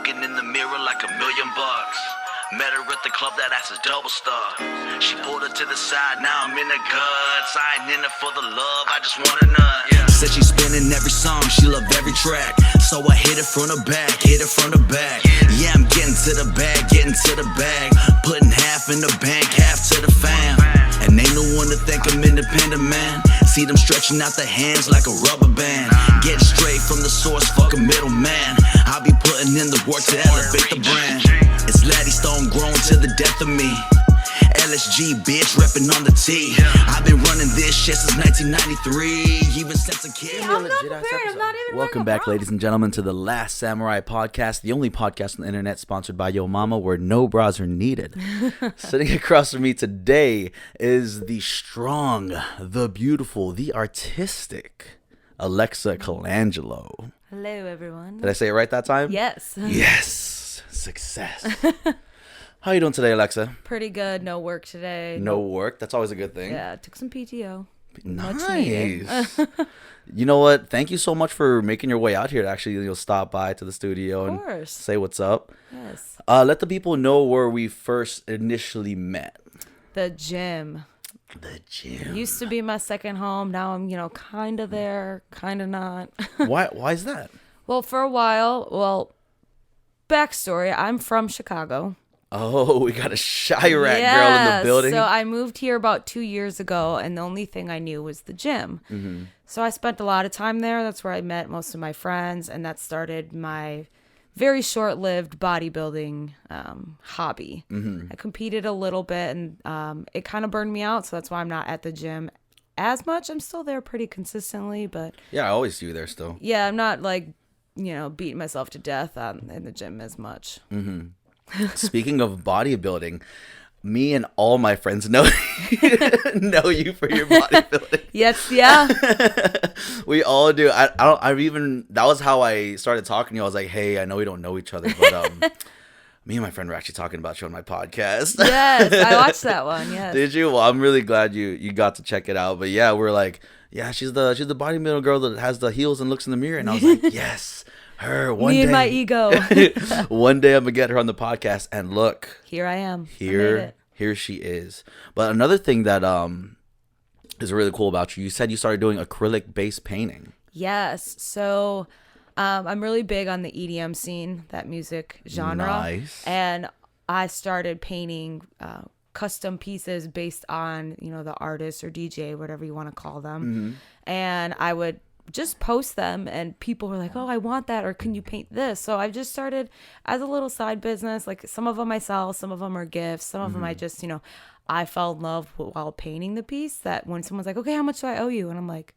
looking in the mirror like $1,000,000. Met her at the club, that ass is double star. She pulled her to the side, now I'm in the guts. I ain't in it for the love, I just want a nut. Yeah. Said she's spinning every song, she loved every track. So I hit it from the back, hit it from the back. Yeah, I'm getting to the bag, getting to the bag. Putting half in the bank, half to the fam. And ain't no one to think I'm independent, man. See them stretching out the hands like a rubber band. Get straight from the source, fuck a middleman. I'll be putting in the work to elevate the brand. It's Laddie Stone grown to the death of me. LSG, bitch, reppin' on the T. I've been running this shit since 1993, even since a kid. I'm not prepared. I'm not even. Welcome back, ladies and gentlemen, to the Last Samurai podcast, the only podcast on the internet sponsored by Yo Mama, where no bras are needed. Sitting across from me today is the strong, the beautiful, the artistic Alexa Colangelo. Hello, everyone. Did I say it right that time? Yes. Yes. Success. How you doing today, Alexa? Pretty good. No work today. No work. That's always a good thing. Yeah, took some PTO. Nice. You know what? Thank you so much for making your way out here. Actually, you'll stop by to the studio and say what's up. Yes. Let the people know where we first initially met. The gym. The gym. Used to be my second home. Now I'm, kind of there, kind of not. Why is that? Well, for a while, backstory, I'm from Chicago. Oh, we got a Chirac girl in the building. So I moved here about 2 years ago, and the only thing I knew was the gym. Mm-hmm. So I spent a lot of time there. That's where I met most of my friends, and that started my very short-lived bodybuilding hobby. Mm-hmm. I competed a little bit, and it kind of burned me out, so that's why I'm not at the gym as much. I'm still there pretty consistently, but... Yeah, I always see you there still. Yeah, I'm not, beating myself to death in the gym as much. Mm-hmm. Speaking of bodybuilding, me and all my friends know you for your bodybuilding. Yes, yeah. We all do. That was how I started talking to you. I was like, hey, I know we don't know each other, but me and my friend were actually talking about you on my podcast. Yes, I watched that one. Yes. Did you? Well, I'm really glad you got to check it out. But yeah, we're like, yeah, she's the bodybuilder girl that has the heels and looks in the mirror, and I was like, yes. Her one Me day, and my ego. One day I'm gonna get her on the podcast, and look, here I am. Here she is. But another thing that is really cool about you, you said you started doing acrylic based painting. Yes. So I'm really big on the Edm scene, that music genre. Nice. And I started painting custom pieces based on the artist or DJ, whatever you want to call them. Mm-hmm. And I would just post them, and people were like, oh, I want that, or can you paint this? So I've just started as a little side business. Like, some of them I sell, some of them are gifts, some of them I just I fell in love while painting the piece, that when someone's like, okay, how much do I owe you? And I'm like,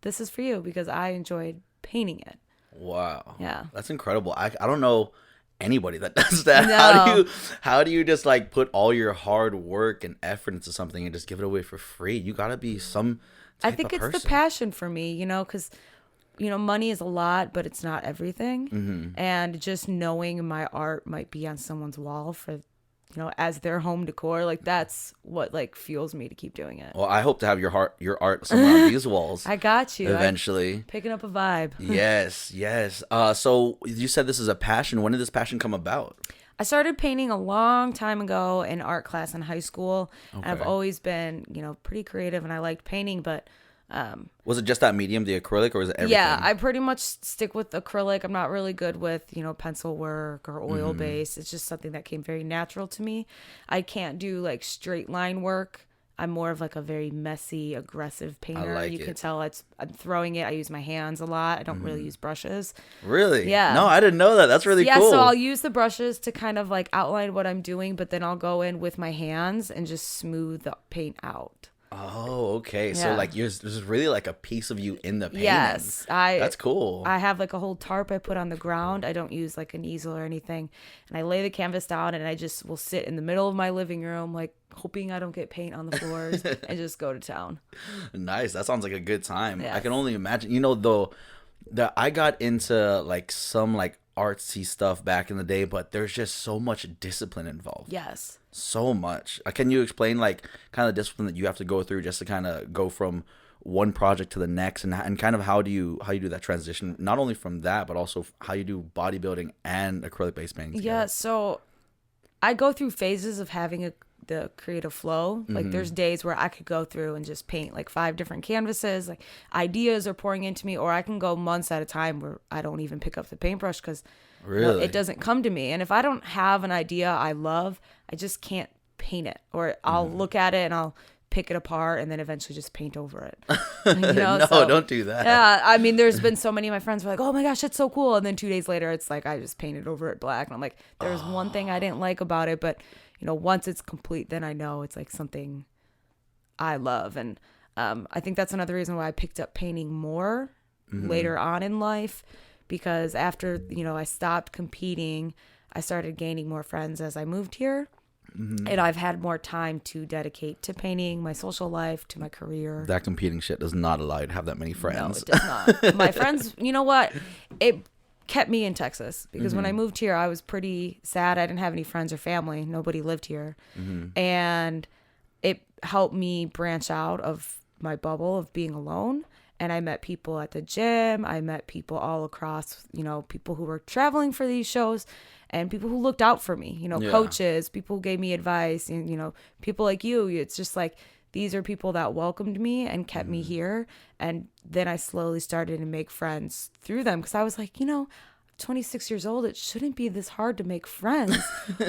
this is for you, because I enjoyed painting it. Wow. Yeah, that's incredible. I don't know anybody that does that. No. How do you just put all your hard work and effort into something and just give it away for free? You gotta be some I think it's the passion for me, because, money is a lot, but it's not everything. Mm-hmm. And just knowing my art might be on someone's wall for, as their home decor, that's what fuels me to keep doing it. Well, I hope to have your art somewhere on these walls. I got you. Eventually. Picking up a vibe. Yes. So you said this is a passion. When did this passion come about? I started painting a long time ago in art class in high school. Okay. And I've always been, pretty creative, and I liked painting, but... was it just that medium, the acrylic, or is it everything? Yeah, I pretty much stick with acrylic. I'm not really good with, pencil work or oil base. It's just something that came very natural to me. I can't do straight line work. I'm more of a very messy, aggressive painter. You can tell I'm throwing it. I use my hands a lot. I don't really use brushes. Really? Yeah. No, I didn't know that. That's really cool. Yeah, so I'll use the brushes to kind of outline what I'm doing, but then I'll go in with my hands and just smooth the paint out. Oh, okay. Yeah. So there's really a piece of you in the painting. Yes, that's cool. I have a whole tarp I put on the ground. I don't use an easel or anything, and I lay the canvas down, and I just will sit in the middle of my living room, hoping I don't get paint on the floors, and just go to town. Nice. That sounds like a good time. Yes. I can only imagine. Though that I got into some artsy stuff back in the day, but there's just so much discipline involved. Yes. So much. Can you explain kind of the discipline that you have to go through just to kind of go from one project to the next, and kind of how do you do that transition, not only from that but also how you do bodybuilding and acrylic base painting together? Yeah, so I go through phases of having the creative flow. Like there's days where I could go through and just paint like 5 different canvases, like ideas are pouring into me, or I can go months at a time where I don't even pick up the paintbrush because Really? it doesn't come to me. And if I don't have an idea I love, I just can't paint it, or I'll look at it and I'll pick it apart and then eventually just paint over it. No, don't do that. Yeah, I mean, there's been so many of my friends who are like, oh my gosh, that's so cool. And then 2 days later, it's like, I just painted over it black. And I'm like, there's one thing I didn't like about it, but once it's complete, then I know it's like something I love. And I think that's another reason why I picked up painting more later on in life, because after, I stopped competing, I started gaining more friends as I moved here. And I've had more time to dedicate to painting, my social life, to my career. That competing shit does not allow you to have that many friends. No, it does not. My friends, you know what? It kept me in Texas, because when I moved here, I was pretty sad. I didn't have any friends or family. Nobody lived here. And it helped me branch out of my bubble of being alone. And I met people at the gym. I met people all across, people who were traveling for these shows, and people who looked out for me, coaches, people who gave me advice, and, people like you. It's just like, these are people that welcomed me and kept me here. And then I slowly started to make friends through them, because I was like, 26 years old, it shouldn't be this hard to make friends.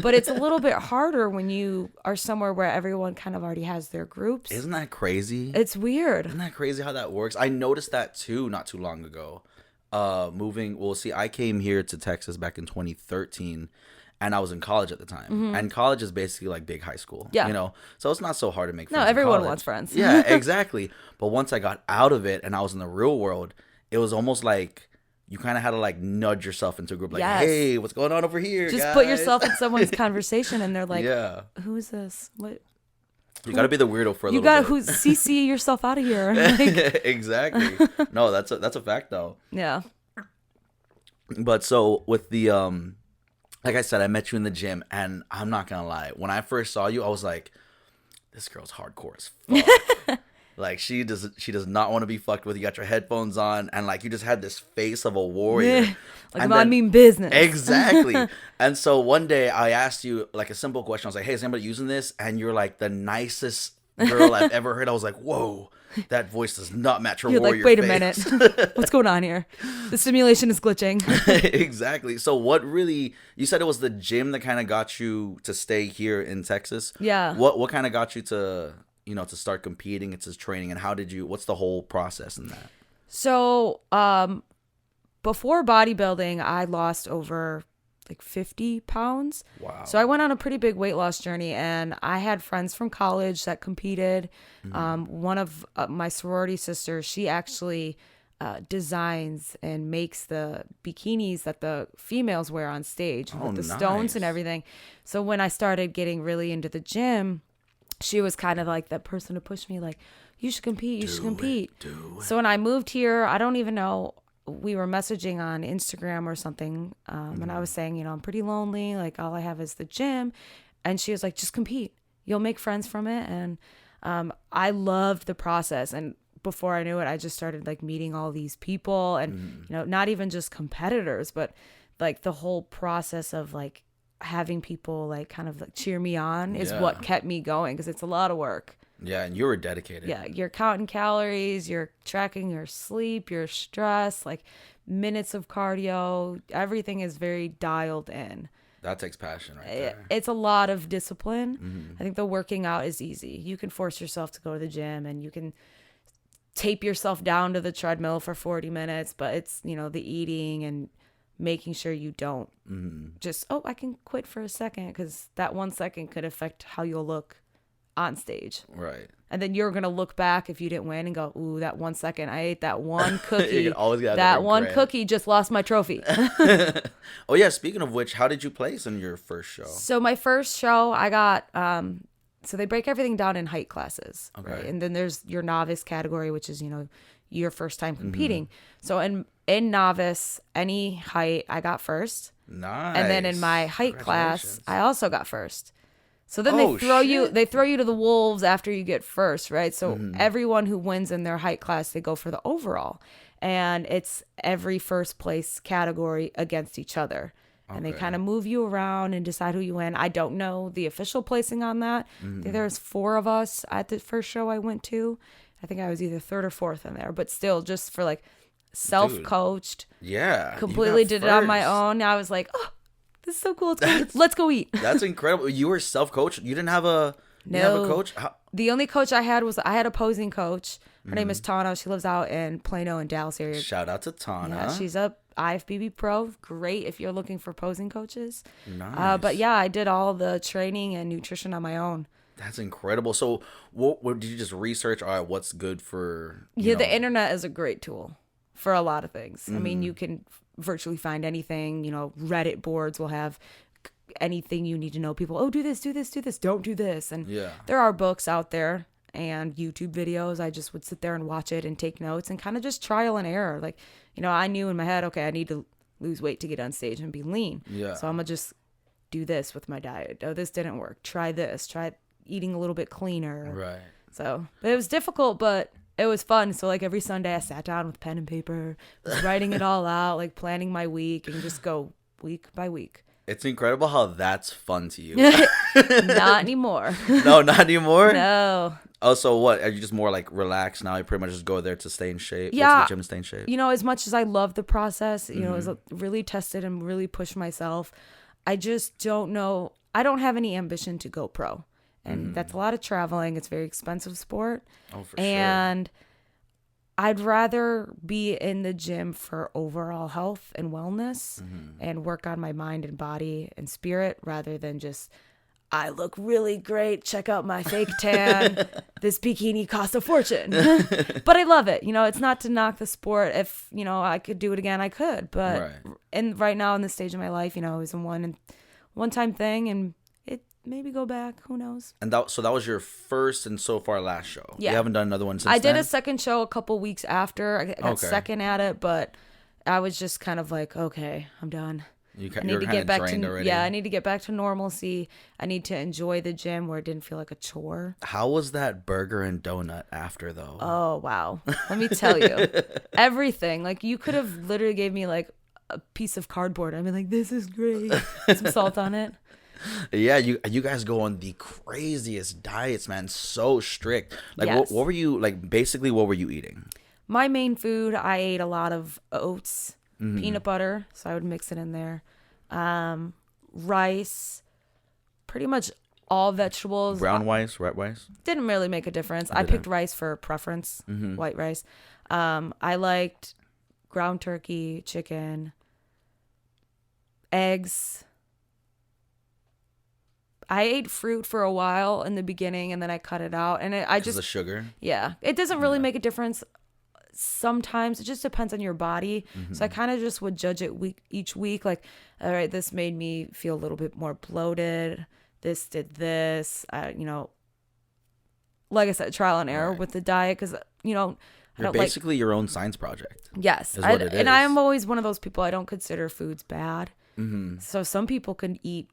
But it's a little bit harder when you are somewhere where everyone kind of already has their groups. Isn't that crazy? It's weird. Isn't that crazy how that works? I noticed that too not too long ago. I came here to Texas back in 2013, and I was in college at the time. And college is basically like big high school. Yeah. So it's not so hard to make friends. No, in everyone college. wants friends. Yeah, exactly. But once I got out of it and I was in the real world, it was almost like you kind of had to like nudge yourself into a group, like, hey, what's going on over here, just guys? put yourself in someone's conversation, and they're like, yeah, who is this? What? You got to be the weirdo for a little bit. You got to CC yourself out of here. Like, exactly. No, that's a fact though. yeah. But so with the like I said, I met you in the gym, and I'm not gonna lie, when I first saw you, I was like, this girl's hardcore as fuck. Like she does not want to be fucked with. You got your headphones on, and like you just had this face of a warrior. Like, I mean business. Exactly. And so one day I asked you like a simple question. I was like, hey, is anybody using this? And you're like the nicest girl I've ever heard. I was like, whoa, that voice does not match her warrior like, wait face. a minute. What's going on here? The simulation is glitching. Exactly. So what really, you said it was the gym that kind of got you to stay here in Texas. Yeah. What kind of got you to, to start competing, it's his training, and what's the whole process in that? So, before bodybuilding, I lost over like 50 pounds. Wow. So I went on a pretty big weight loss journey, and I had friends from college that competed. One of my sorority sisters, she actually designs and makes the bikinis that the females wear on stage with the stones and everything. So when I started getting really into the gym, she was kind of like that person to push me, like, you should compete, you should compete. So when I moved here, I don't even know, we were messaging on Instagram or something, and I was saying, I'm pretty lonely, like all I have is the gym, and she was like, just compete, you'll make friends from it. And I loved the process, and before I knew it, I just started like meeting all these people, and not even just competitors, but like the whole process of like having people like kind of like cheer me on is what kept me going, because it's a lot of work. Yeah, and you were dedicated. Yeah, you're counting calories, you're tracking your sleep, your stress, like minutes of cardio. Everything is very dialed in. That takes passion right there. It's a lot of discipline. I think the working out is easy. You can force yourself to go to the gym, and you can tape yourself down to the treadmill for 40 minutes, but it's, the eating and making sure you don't just, I can quit for a second, because that 1 second could affect how you'll look on stage. Right. And then you're going to look back if you didn't win and go, ooh, that 1 second, I ate that one cookie. You always got that one cookie just lost my trophy. Oh, yeah. Speaking of which, how did you place in your first show? So my first show, I got, so they break everything down in height classes. Okay. Right? And then there's your novice category, which is, your first time competing. So in novice, any height, I got first. Nice. And then in my height class, I also got first. So then Oh, they throw you to the wolves after you get first, right? So everyone who wins in their height class, they go for the overall. And it's every first place category against each other. And they kind of move you around and decide who you win. I don't know the official placing on that. I think there's 4 of us at the first show I went to. I think I was either 3rd or 4th in there. But still, just for like self-coached. Yeah. Completely did it on my own. I was like, oh, this is so cool. Let's go eat. That's incredible. You were self-coached? You didn't have a coach? The only coach I had was I had a posing coach. Her name is Tana. She lives out in Plano and Dallas area. Shout out to Tana. Yeah, she's a IFBB pro. Great if you're looking for posing coaches. Nice. But yeah, I did all the training and nutrition on my own. That's incredible. So what did you just research? All right, what's good for... The internet is a great tool for a lot of things. I mean, you can virtually find anything. Reddit boards will have anything you need to know. People, do this, don't do this. And there are books out there and YouTube videos. I just would sit there and watch it and take notes and kind of just trial and error. Like, I knew in my head, okay, I need to lose weight to get on stage and be lean. Yeah. So I'm going to just do this with my diet. Oh, this didn't work. Try this. Try eating a little bit cleaner. Right. So, but it was difficult, but it was fun. So like every Sunday I sat down with pen and paper, was writing it all out, like planning my week and just go week by week. It's incredible how that's fun to you. Not anymore. No, not anymore? No. Oh, so what? Are you just more like relaxed now? You pretty much just go there to stay in shape? Yeah. Go to the gym and stay in shape? As much as I love the process, it was really tested and really pushed myself. I just don't know. I don't have any ambition to go pro. And that's a lot of traveling. It's a very expensive sport. Oh, for sure. And I'd rather be in the gym for overall health and wellness and work on my mind and body and spirit rather than just, I look really great. Check out my fake tan. This bikini costs a fortune. But I love it. It's not to knock the sport. If, I could do it again, I could. But right now in this stage of my life, it was a one-time thing and maybe go back. Who knows? And that was your first and so far last show. Yeah. You haven't done another one since I did then? a second show a couple weeks after. I got second at it, but I was just kind of like, okay, I'm done. I need to get back to already. Yeah, I need to get back to normalcy. I need to enjoy the gym where it didn't feel like a chore. How was that burger and donut after though? Oh wow. Let me tell you. Everything. Like you could have literally gave me like a piece of cardboard. I'd be like, this is great. Some salt on it. Yeah, you guys go on the craziest diets, man. So strict. Like, yes. what were you like? Basically, what were you eating? My main food, I ate a lot of oats, peanut butter, so I would mix it in there. Rice, pretty much all vegetables. Brown rice, red rice? Didn't really make a difference. I picked rice for preference, white rice. I liked ground turkey, chicken, eggs. I ate fruit for a while in the beginning, and then I cut it out. And I just the sugar. Yeah, it doesn't really make a difference. Sometimes it just depends on your body. So I kind of just would judge it each week. Like, all right, this made me feel a little bit more bloated. This did this. Like I said, trial and error with the diet because You're basically your own science project. Yes, and I am always one of those people. I don't consider foods bad. So some people can eat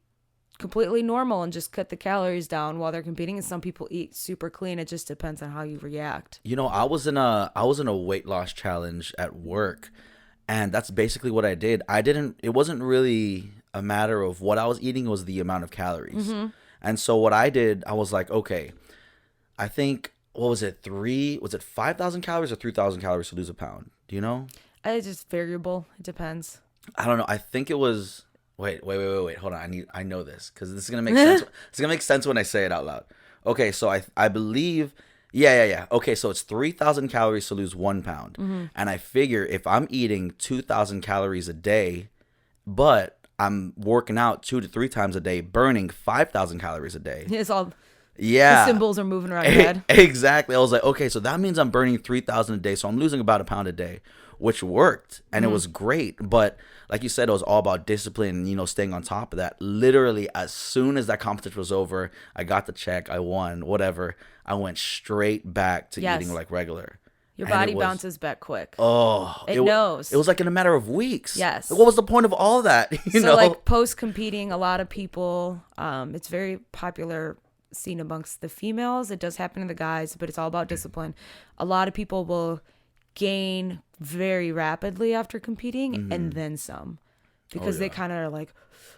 completely normal and just cut the calories down while they're competing, and some people eat super clean. It just depends on how you react. I was in a weight loss challenge at work, and that's basically what I did. It wasn't really a matter of what I was eating, it was the amount of calories. And so what I did, I was like, okay, I think, what was it, 5,000 calories or 3,000 calories to lose a pound? Do you know? It's just variable. It depends. I don't know. I think it was Wait. Hold on. I know this because this is gonna make sense. It's gonna make sense when I say it out loud. Okay, so I believe. Yeah. Okay, so it's 3,000 calories to lose 1 pound, and I figure if I'm eating 2,000 calories a day, but I'm working out 2 to 3 times a day, burning 5,000 calories a day. It's all. Yeah. The symbols are moving around your head. Exactly. I was like, okay, so that means I'm burning 3,000 a day, so I'm losing about a pound a day, which worked, and it was great. But like you said, it was all about discipline and, staying on top of that. Literally, as soon as that competition was over, I got the check, I won, whatever. I went straight back to eating like regular. Your And body it was- bounces back quick. Oh, It knows. It was like in a matter of weeks. Yes. What was the point of all that? You So know, like post competing, a lot of people, it's very popular seen amongst the females. It does happen to the guys, but it's all about discipline. A lot of people will gain very rapidly after competing and then some, because they kind of are like,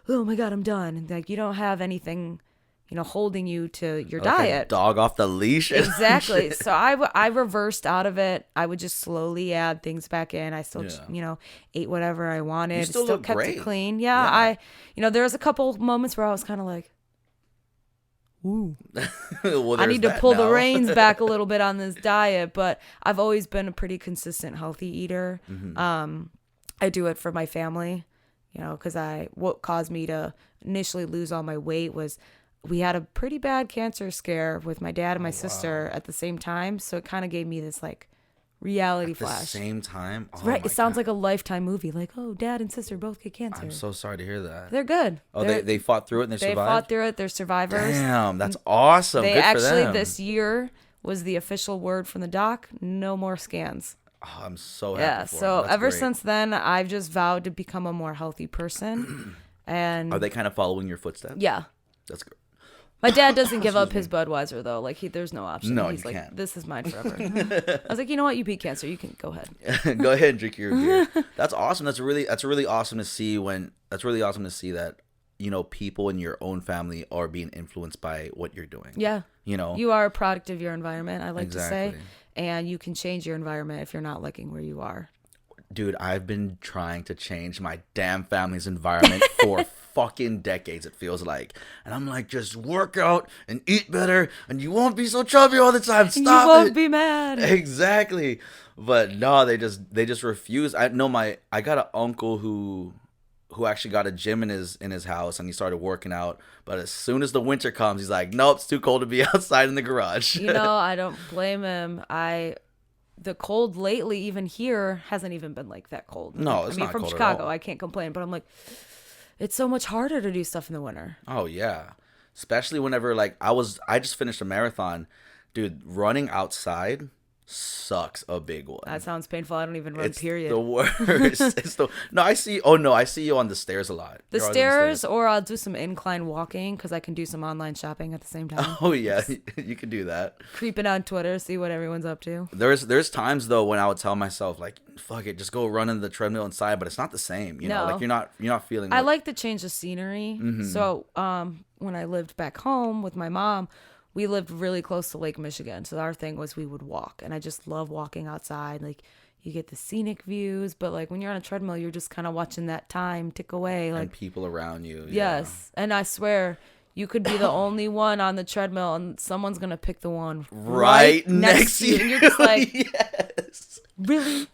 oh my God, I'm done. And like, you don't have anything, holding you to your like a diet. dog off the leash. Exactly. So I reversed out of it. I would just slowly add things back in. I still, ate whatever I wanted. You still look kept great. it clean. Yeah. There was a couple moments where I was kind of like, ooh, Well, I there's need to that pull the now. reins back a little bit on this diet. But I've always been a pretty consistent, healthy eater. I do it for my family, because what caused me to initially lose all my weight was we had a pretty bad cancer scare with my dad and my sister at the same time. So it kind of gave me this like reality At the flash. same time. Oh, Right. my It sounds God. like a Lifetime movie. Like, oh, dad and sister both get cancer. I'm so sorry to hear that. They're good. Oh, they fought through it and they They survived? fought through it. They're survivors. Damn, that's awesome. They Good for actually, them. this year was the official word from the doc. No more scans. Oh, I'm so happy Yeah. for So them. That's ever great. since then, I've just vowed to become a more healthy person. And Are they kind of following your footsteps? yeah. That's good. My dad doesn't give up his Budweiser though. Like there's no option. No, He's you like, can't. this is mine forever. I was like, you know what? You beat cancer. You can go ahead. Go ahead and drink your beer. That's awesome. That's really awesome to see that, people in your own family are being influenced by what you're doing. Yeah. You are a product of your environment, I like to say. Exactly. And you can change your environment if you're not liking where you are. Dude, I've been trying to change my damn family's environment for fucking decades, it feels like. And I'm like, just work out and eat better and you won't be so chubby all the time. Stop you won't it. be mad. Exactly. But no, they just refuse. I got an uncle who actually got a gym in his house and he started working out. But as soon as the winter comes, he's like, nope, it's too cold to be outside in the garage. I don't blame him. The cold lately, even here, hasn't even been like that cold. No, it's not from cold at Chicago, all. I can't complain. But I'm like, it's so much harder to do stuff in the winter. Oh yeah. Especially whenever I just finished a marathon. Dude, running outside sucks a big one. That sounds painful. I don't even run, It's period. the worst. I see you on the stairs a lot. The You're always on stairs, or I'll do some incline walking because I can do some online shopping at the same time. Oh yeah, you can do that. Creeping on Twitter, see what everyone's up to. There's times though when I would tell myself like, fuck it, just go run in the treadmill inside, but it's not the same. No. Like you're not feeling. I like the change of scenery. So when I lived back home with my mom, we lived really close to Lake Michigan. So our thing was we would walk, and I just love walking outside. Like you get the scenic views, but like when you're on a treadmill, you're just kind of watching that time tick away. Like and people around you. yes, and I swear you could be the only one on the treadmill, and someone's gonna pick the one Right next to you. and you're just like, Yes. really,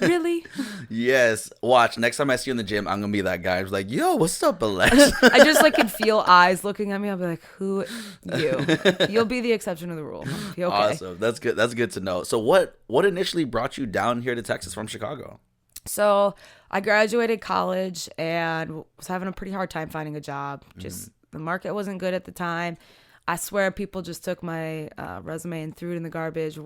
really. Yes. Watch. Next time I see you in the gym, I'm gonna be that guy who's like, "Yo, what's up, Alexa?" I just like can feel eyes looking at me. I'll be like, "Who? You? You'll be the exception of the rule." I'll be okay. Awesome. That's good. That's good to know. So, what initially brought you down here to Texas from Chicago? So I graduated college and was having a pretty hard time finding a job. Just the market wasn't good at the time. I swear people just took my resume and threw it in the garbage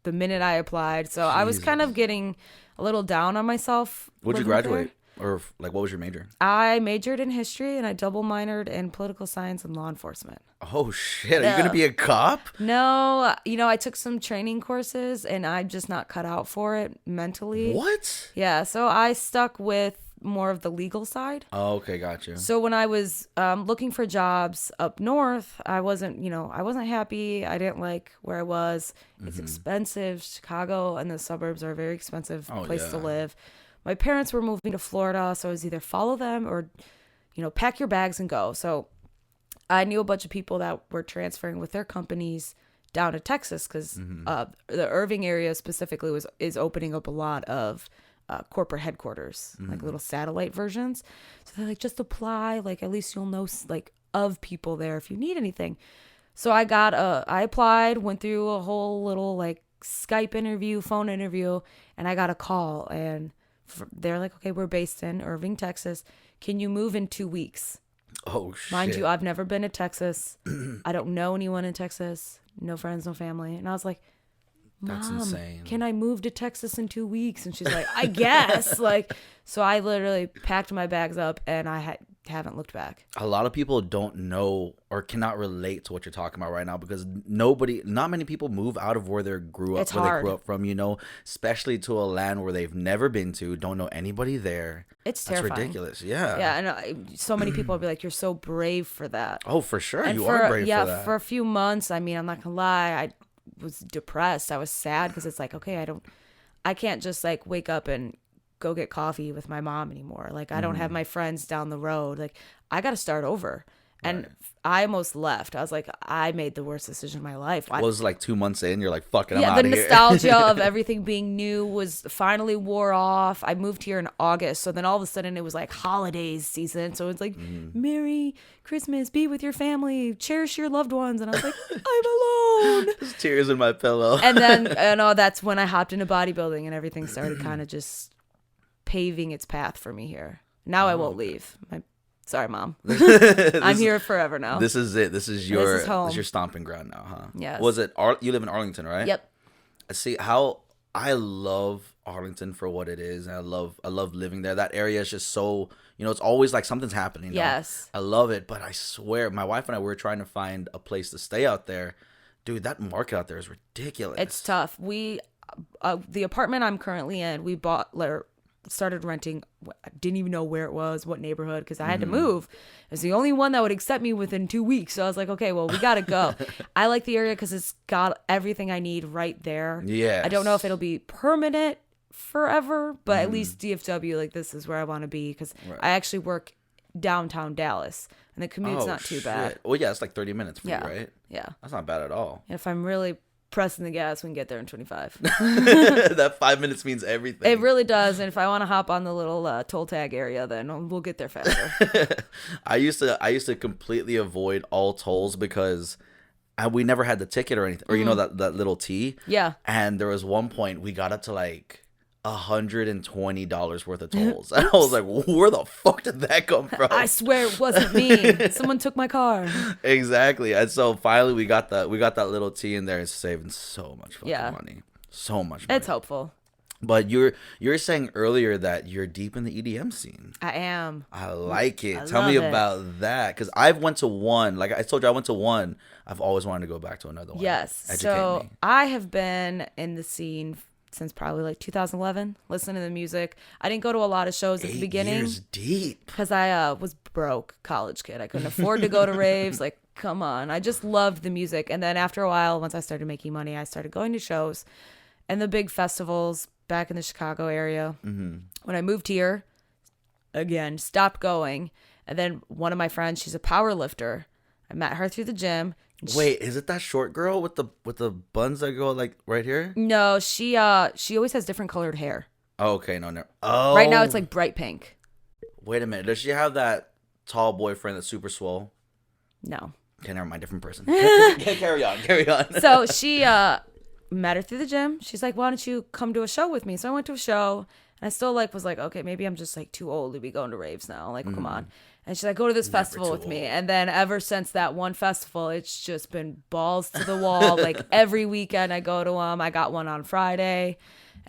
the minute I applied. So I was kind of getting a little down on myself. Would you living up graduate? there. Or like, what was your major? I majored in history and I double minored in political science and law enforcement. Oh shit! Are you gonna be a cop? No, I took some training courses and I'm just not cut out for it mentally. What? Yeah, so I stuck with more of the legal side. Oh, okay, gotcha. So when I was looking for jobs up north, I wasn't happy. I didn't like where I was. It's expensive. Chicago and the suburbs are a very expensive place to live. My parents were moving to Florida, so it was either follow them or, pack your bags and go. So I knew a bunch of people that were transferring with their companies down to Texas because the Irving area specifically is opening up a lot of corporate headquarters, like little satellite versions. So they're like, just apply, like at least you'll know like of people there if you need anything. So I applied, went through a whole little like Skype interview, phone interview, and I got a call and they're like, okay, we're based in Irving, Texas. Can you move in 2 weeks? Oh shit! Mind you, I've never been to Texas. I don't know anyone in Texas. No friends, no family. And I was like, That's Mom, insane. can I move to Texas in 2 weeks? And she's like, I guess. Like, so I literally packed my bags up and I haven't looked back. A lot of people don't know or cannot relate to what you're talking about right now because not many people move out of where they grew up, It's where hard. they grew up from, especially to a land where they've never been to, don't know anybody there. It's That's terrifying. ridiculous. Yeah. Yeah, and so many people will be like, "You're so brave for that." Oh, for sure. And You are brave for that. for a few months, I mean, I'm not gonna lie, I was depressed. I was sad because it's like, okay, I can't just like wake up and go get coffee with my mom anymore. Like, I don't have my friends down the road. Like, I got to start over. And I almost left. I was like, I made the worst decision of my life. What was it, like 2 months in? You're like, fuck it, I'm Yeah, out the of here. nostalgia of everything being new was finally wore off. I moved here in August, so then all of a sudden it was like holidays season. So it's like, Merry Christmas, be with your family, cherish your loved ones. And I was like, I'm alone. There's tears in my pillow. And then, that's when I hopped into bodybuilding and everything started kind of just paving its path for me here. Now I won't leave. Sorry, Mom. I'm here forever now. This is it. This is your home. This is your stomping ground now, huh? Yes. Was it you live in Arlington, right? Yep. See how I love Arlington for what it is, and I love living there. That area is just so, it's always like something's happening. Yes. I love it, but I swear, my wife and I were trying to find a place to stay out there. Dude, that market out there is ridiculous. It's tough. We, the apartment I'm currently in, we started renting. I didn't even know where it was, what neighborhood, because I had to move. It was the only one that would accept me within 2 weeks. So I was like, okay, well, we got to go. I like the area because it's got everything I need right there. Yes. I don't know if it'll be permanent forever, but at least DFW, like, this is where I want to be because I actually work downtown Dallas and the commute's not too bad. Well, yeah, it's like 30 minutes for Yeah. you, right? Yeah. That's not bad at all. And if I'm really pressing the gas, we can get there in 25. That 5 minutes means everything. It really does. And if I want to hop on the little toll tag area, then we'll get there faster. I used to completely avoid all tolls because we never had the ticket or anything, or that little T. Yeah. And there was one point we got up to like $120 worth of tolls. And I was like, where the fuck did that come from? I swear it wasn't me. Someone took my car. Exactly. And so finally we got that little T in there. It's saving so much fucking Yeah. money. So much money. It's hopeful. But you're saying earlier that you're deep in the EDM scene. I am. I like it. I Tell me love it. about that, because I've went to one. Like I told you, I went to one. I've always wanted to go back to another one. Yes. Educate So me. I have been in the scene since probably like 2011, listening to the music. I didn't go to a lot of shows at the 8 beginning years deep. because I was broke college kid. I couldn't afford to go to raves. Like, come on. I just loved the music. And then after a while, once I started making money, I started going to shows and the big festivals back in the Chicago area. Mm-hmm. When I moved here, again, stopped going. And then one of my friends, she's a power lifter. I met her through the gym. Wait, is it that short girl with the buns that go like right here? No, she always has different colored hair. Oh, okay, no. Oh, Right now it's like bright pink. Wait a minute. Does she have that tall boyfriend that's super swole? No. Okay, never mind. Different person. Carry on. So she met her through the gym. She's like, why don't you come to a show with me? So I went to a show and I still was like, okay, maybe I'm just like too old to be going to raves now. Like, come on. And she's like, go to this festival too with me. old. And then ever since that one festival, it's just been balls to the wall. Like every weekend I go to them. I got one on Friday.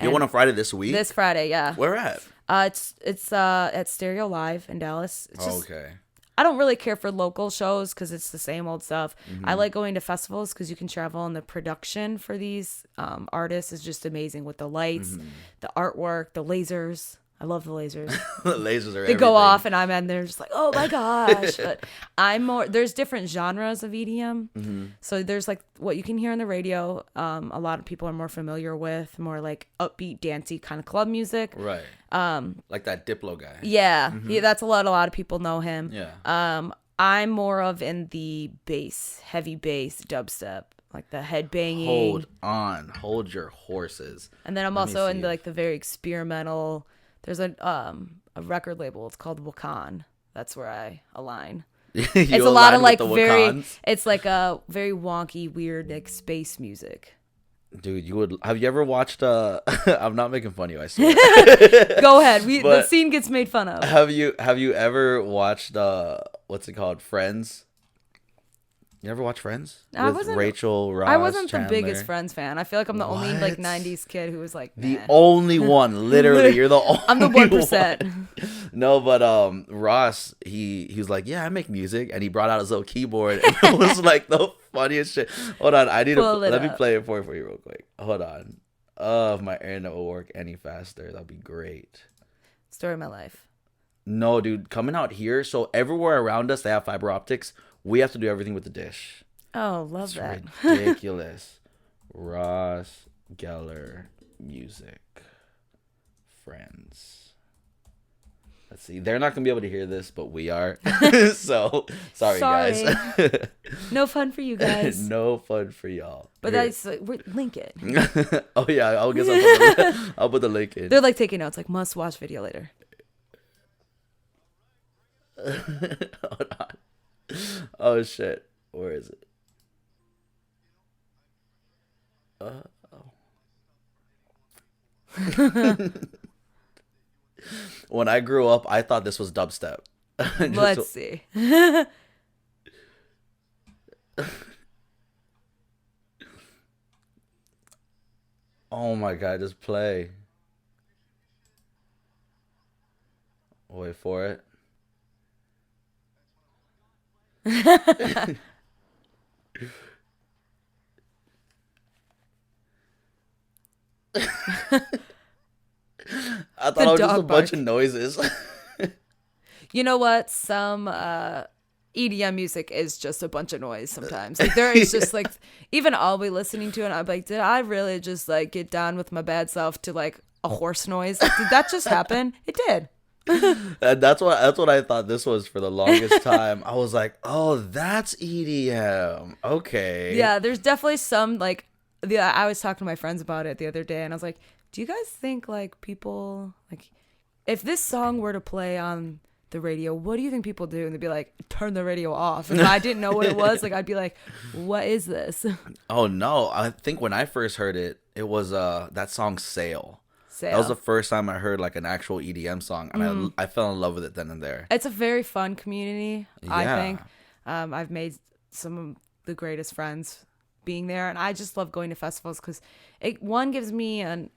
You went on Friday this week? This Friday, yeah. Where at? It's at Stereo Live in Dallas. It's just, Okay. I don't really care for local shows because it's the same old stuff. I like going to festivals because you can travel, and the production for these artists is just amazing with the lights, the artwork, the lasers. I love the lasers. The lasers are They go off and I'm in there just like, oh my gosh. But there's different genres of EDM. So there's like what you can hear on the radio. A lot of people are more familiar with, more like upbeat, dancey kind of club music. Right. Like that Diplo guy. Yeah. Yeah, that's a lot of people know him. Yeah. I'm more of in the heavy bass dubstep, like the head banging. Hold your horses. And then I'm Let me also see into it. like the very experimental. There's a record label. It's called Wakan. That's where I align. It's a lot of like it's like a very wonky, weird like space music. Dude, have you ever watched I'm not making fun of you, I swear. Go ahead. The But- scene gets made fun of. Have you ever watched what's it called? Friends? You ever watch Friends? I With wasn't- Rachel, Ross, I wasn't Chandler? the biggest Friends fan. I feel like I'm the only like What? 90s kid who was like, The nah. only one, literally. You're the only I'm the 1%. one. No, but Ross, he was like, yeah, I make music, and he brought out his little keyboard, and it was like the funniest shit. Hold on, I need Pull to it let me up. play it for you real quick. Hold on. Oh, if my internet will work any faster, that'd be great. Story of my life. No, dude, coming out here, so everywhere around us they have fiber optics. We have to do everything with the dish. Oh, love It's that. ridiculous. Ross Geller music friends. Let's see. They're not gonna be able to hear this, but we are. So sorry, guys. No fun for you guys. No fun for y'all. But Here. that's link it. Oh yeah, I'll put the link in. They're like taking notes, like must watch video later. Hold on. Oh shit. Where is it? When I grew up, I thought this was dubstep. Let's see. Oh my god, just play. Wait for it. I thought it was just a dog bunch bark. of noises. You know what? Some EDM music is just a bunch of noise sometimes. Like there is just like even I'll be listening to it and I'm like, did I really just like get down with my bad self to like a horse noise? Like, did that just happen? It did. And that's what I thought this was for the longest time. I was like, oh, that's EDM. Okay. Yeah, there's definitely some like I was talking to my friends about it the other day and I was like, do you guys think like people like if this song were to play on the radio, what do you think people do? And they'd be like, turn the radio off. If I didn't know what it was, like I'd be like, what is this? Oh no, I think when I first heard it, it was that song Sail. That was the first time I heard like an actual EDM song, and I fell in love with it then and there. It's a very fun community, I Yeah. think. I've made some of the greatest friends being there, and I just love going to festivals because one gives me an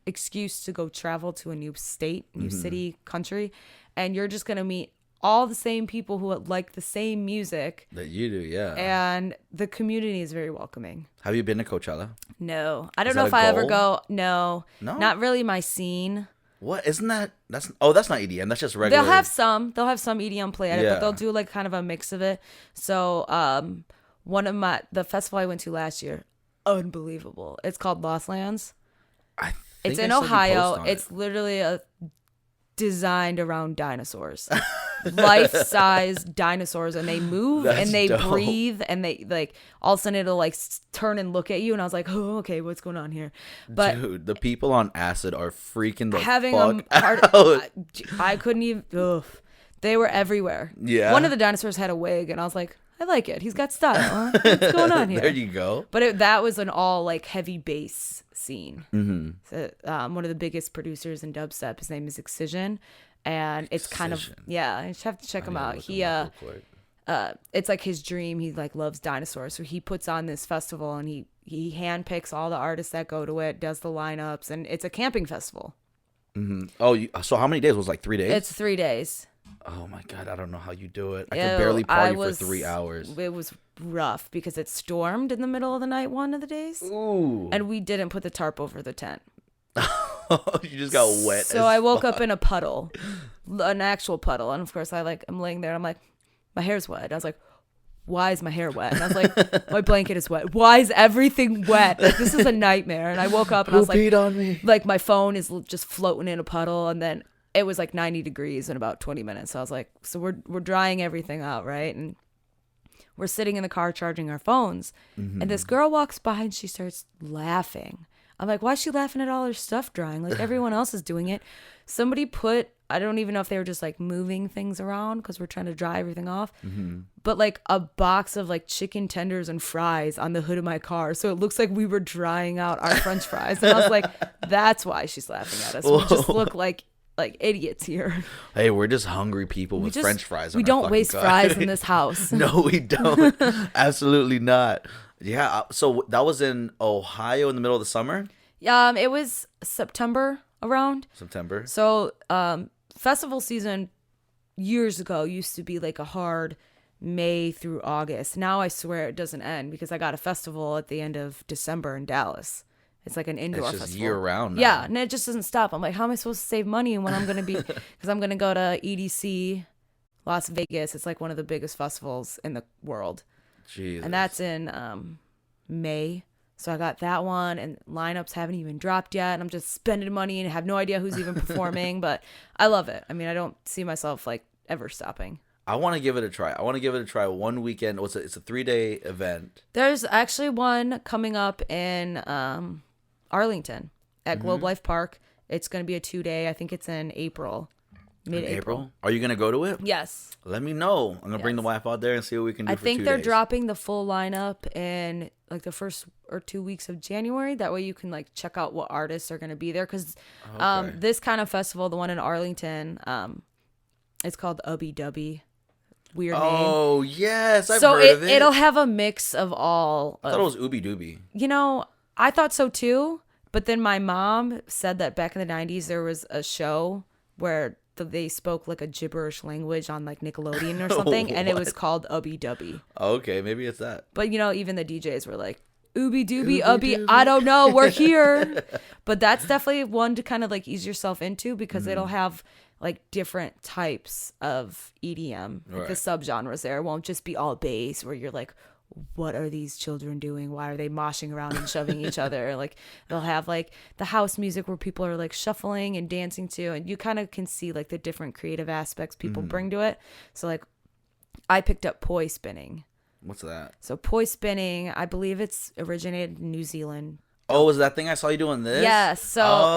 excuse to go travel to a new state, new city, country, and you're just going to meet all the same people who like the same music, That you do, yeah. and the community is very welcoming. Have you been to Coachella? No, I don't Is know that if a I ever goal? go. No, No? not really my scene. What isn't that? That's not EDM. That's just regular. They'll have some EDM play at it, Yeah. but they'll do like kind of a mix of it. So one of the festival I went to last year, unbelievable. It's called Lost Lands. I It's think I in saw you Ohio. post on It's it. literally designed around dinosaurs. Life-size dinosaurs, and they move That's and they dope. breathe and they like all of a sudden it'll like turn and look at you, and I was like, oh, okay, what's going on here? But Dude, the people on acid are freaking the having fuck a heart, out. I couldn't even. Ugh. They were everywhere. Yeah. One of the dinosaurs had a wig, and I was like, I like it. He's got style. Huh? What's going on here? There you go. But that was an all like heavy bass scene. Mm-hmm. So, one of the biggest producers in dubstep. His name is Excision, and it's kind of Excision. yeah. I just have to check him out. Look He him up real quick. it's like his dream. He like loves dinosaurs, so he puts on this festival, and he handpicks all the artists that go to it, does the lineups, and it's a camping festival. Oh, so how many days? Was it like 3 days? It's 3 days. Oh my god, I don't know how you do it. I Ew, could barely party was- for 3 hours. It was rough because it stormed in the middle of the night one of the days, Ooh. and we didn't put the tarp over the tent. You just got wet. So I woke up in a puddle, an actual puddle, and of course I'm laying there and I'm like, my hair's wet. And I was like, why is my hair wet? And I was like, my blanket is wet. Why is everything wet? Like, this is a nightmare. And I woke up and I Who was like, peed on me? like my phone is just floating in a puddle, and then it was like 90 degrees in about 20 minutes. So I was like, so we're drying everything out, right? And we're sitting in the car charging our phones, and this girl walks by and she starts laughing. I'm like, why is she laughing at all her stuff drying? Like everyone else is doing it. Somebody I don't even know if they were just like moving things around because we're trying to dry everything off, but like a box of like chicken tenders and fries on the hood of my car. So it looks like we were drying out our French fries. And I was like, that's why she's laughing at us. We just look like like idiots here. Hey, we're just hungry people with French fries. We don't waste fries in this house. No, we don't. Absolutely not. Yeah. So that was in Ohio in the middle of the summer. It was September around. September. So, festival season years ago used to be like a hard May through August. Now I swear it doesn't end because I got a festival at the end of December in Dallas. It's like an indoor It's just festival. year round now. Yeah, and it just doesn't stop. I'm like, how am I supposed to save money when I'm going to be, because I'm going to go to EDC, Las Vegas. It's like one of the biggest festivals in the world. Jesus. And that's in May. So I got that one, and lineups haven't even dropped yet. And I'm just spending money and have no idea who's even performing, but I love it. I mean, I don't see myself like ever stopping. I want to give it a try. I want to give it a try one weekend. It's a 3-day event. There's actually one coming up in Arlington at Globe Life Park. It's going to be a 2-day. I think it's in April, mid-April. Are you going to go to it? Yes. Let me know. I'm going to bring the wife out there and see what we can do I for 2 think days. they're dropping the full lineup in like the first or 2 weeks of January. That way you can like check out what artists are going to be there. Because this kind of festival, the one in Arlington, it's called Ubby Dubby. Weird name. Oh, yes. I've heard of it. It'll have a mix of all. I thought it was Ooby Dooby. You know, I thought so too. But then my mom said that back in the 90s, there was a show where they spoke like a gibberish language on like Nickelodeon or something. And it was called Ubby Dubby. Okay, maybe it's that. But, you know, even the DJs were like, Ooby Dooby, Ubby, I don't know, we're here. But that's definitely one to kind of like ease yourself into because it'll have like different types of EDM. Like the subgenres there. It won't just be all bass where you're like, what are these children doing? Why are they moshing around and shoving each other? Like they'll have like the house music where people are like shuffling and dancing to, and you kind of can see like the different creative aspects people bring to it. So like I picked up Poi Spinning. What's that? So Poi Spinning, I believe it's originated in New Zealand. Oh, was that thing I saw you doing this? Yes. So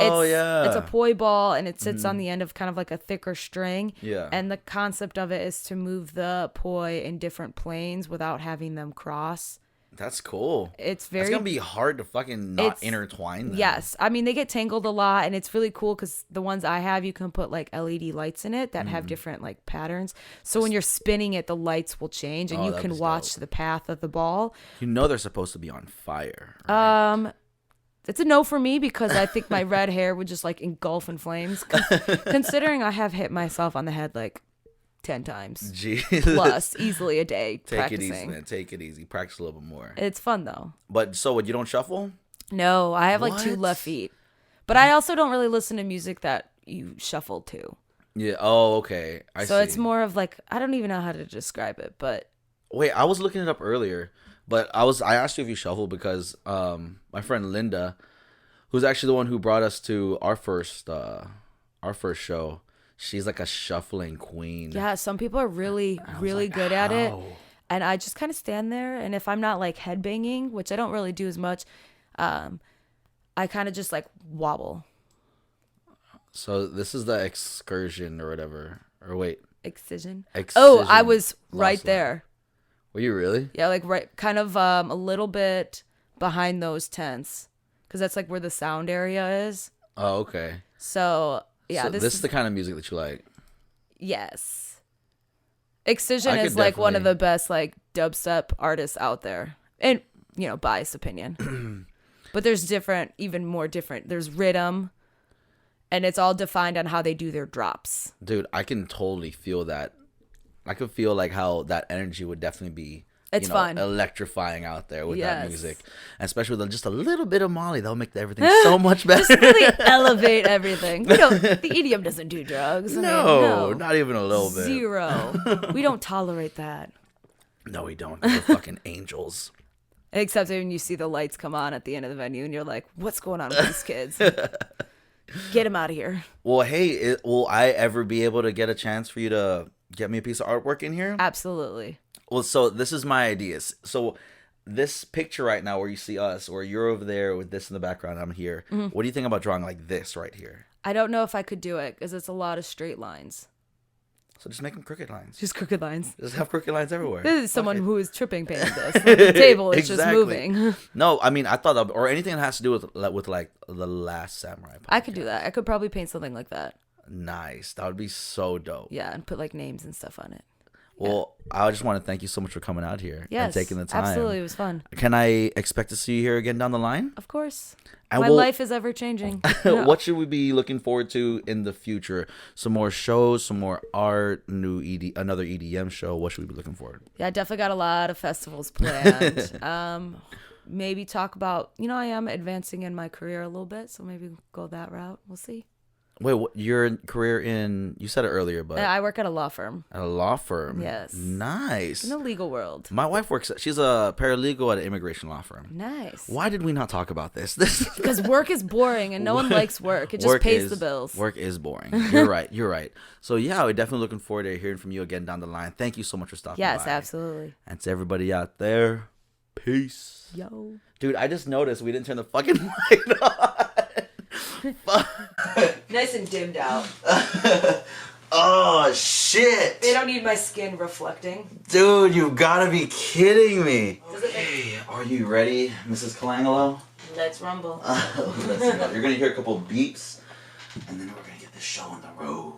it's a poi ball and it sits on the end of kind of like a thicker string. Yeah. And the concept of it is to move the poi in different planes without having them cross. That's cool. It's very... It's going to be hard to fucking not intertwine them. Yes. I mean, they get tangled a lot and it's really cool because the ones I have, you can put like LED lights in it that have different like patterns. So when you're spinning it, the lights will change and you can watch the path of the ball. You know they're supposed to be on fire, right? It's a no for me because I think my red hair would just like engulf in flames. Considering I have hit myself on the head like 10 times. Jesus. Plus, easily a day practicing. Take it easy, man. Take it easy. Practice a little bit more. It's fun though. But so what, you don't shuffle? No, I have like 2 What? left feet. But I also don't really listen to music that you shuffle to. Yeah. Oh, okay. I see. So it's more of like, I don't even know how to describe it, but... Wait, I was looking it up earlier, but I asked you if you shuffle because my friend Linda, who's actually the one who brought us to our first show, she's like a shuffling queen. Yeah, some people are really, really good at it. And I just kind of stand there, and if I'm not like headbanging, which I don't really do as much, I kind of just like wobble. So this is the excursion or whatever. Or wait. Excision. Excision. Oh, I was right Lost there. Were you really? Yeah, like right, kind of a little bit behind those tents, because that's like where the sound area is. Oh, okay. So yeah, So this is the kind of music that you like. Yes. Excision I is could like one of definitely- the best like dubstep artists out there, and you know, biased opinion. But there's different, even more different. There's rhythm, and it's all defined on how they do their drops. Dude, I can totally feel that. I could feel like how that energy would definitely be, It's fun. electrifying out there with that Yes. music. And especially with just a little bit of Molly, that'll make everything so much better. Just really elevate everything. We don't, the EDM doesn't do drugs. I mean, No, not even a little bit. 0. We don't tolerate that. No, we don't. We're fucking angels. Except when you see the lights come on at the end of the venue and you're like, what's going on with these kids? Get them out of here. Well, hey, will I ever be able to get a chance for you to get me a piece of artwork in here? Absolutely. Well, so this is my ideas. So this picture right now where you see us, or you're over there with this in the background, I'm here. Mm-hmm. What do you think about drawing like this right here? I don't know if I could do it because it's a lot of straight lines. So just make them crooked lines. Just crooked lines. Just have crooked lines everywhere. This is someone Fuck it. who is tripping painted this. Like, the table is just Exactly. moving. No, I mean, I thought that, or anything that has to do with like the Last Samurai podcast. I could do that. I could probably paint something like that. Nice. That would be so dope. Yeah, and put like names and stuff on it. Well, I just want to thank you so much for coming out here and taking the time. Absolutely. It was fun. Can I expect to see you here again down the line? Of course. And My life is ever changing. What should we be looking forward to in the future? Some more shows, some more art, another EDM show. What should we be looking forward? Yeah, I definitely got a lot of festivals planned. Maybe talk about, I am advancing in my career a little bit, so maybe go that route. We'll see. Wait, your career you said it earlier, but I work at a law firm. At a law firm? Yes. Nice. In the legal world. My wife she's a paralegal at an immigration law firm. Nice. Why did we not talk about this? Because work is boring and no one likes work. It just pays the bills. Work is boring. You're right. So yeah, we're definitely looking forward to hearing from you again down the line. Thank you so much for stopping by. Yes, absolutely. And to everybody out there, peace. Yo. Dude, I just noticed we didn't turn the fucking light on. Nice and dimmed out. Oh, shit. They don't need my skin reflecting. Dude, you gotta be kidding me. Hey, are you ready, Mrs. Colangelo? Let's rumble. Listen up. You're gonna hear a couple beeps, and then we're gonna get this show on the road.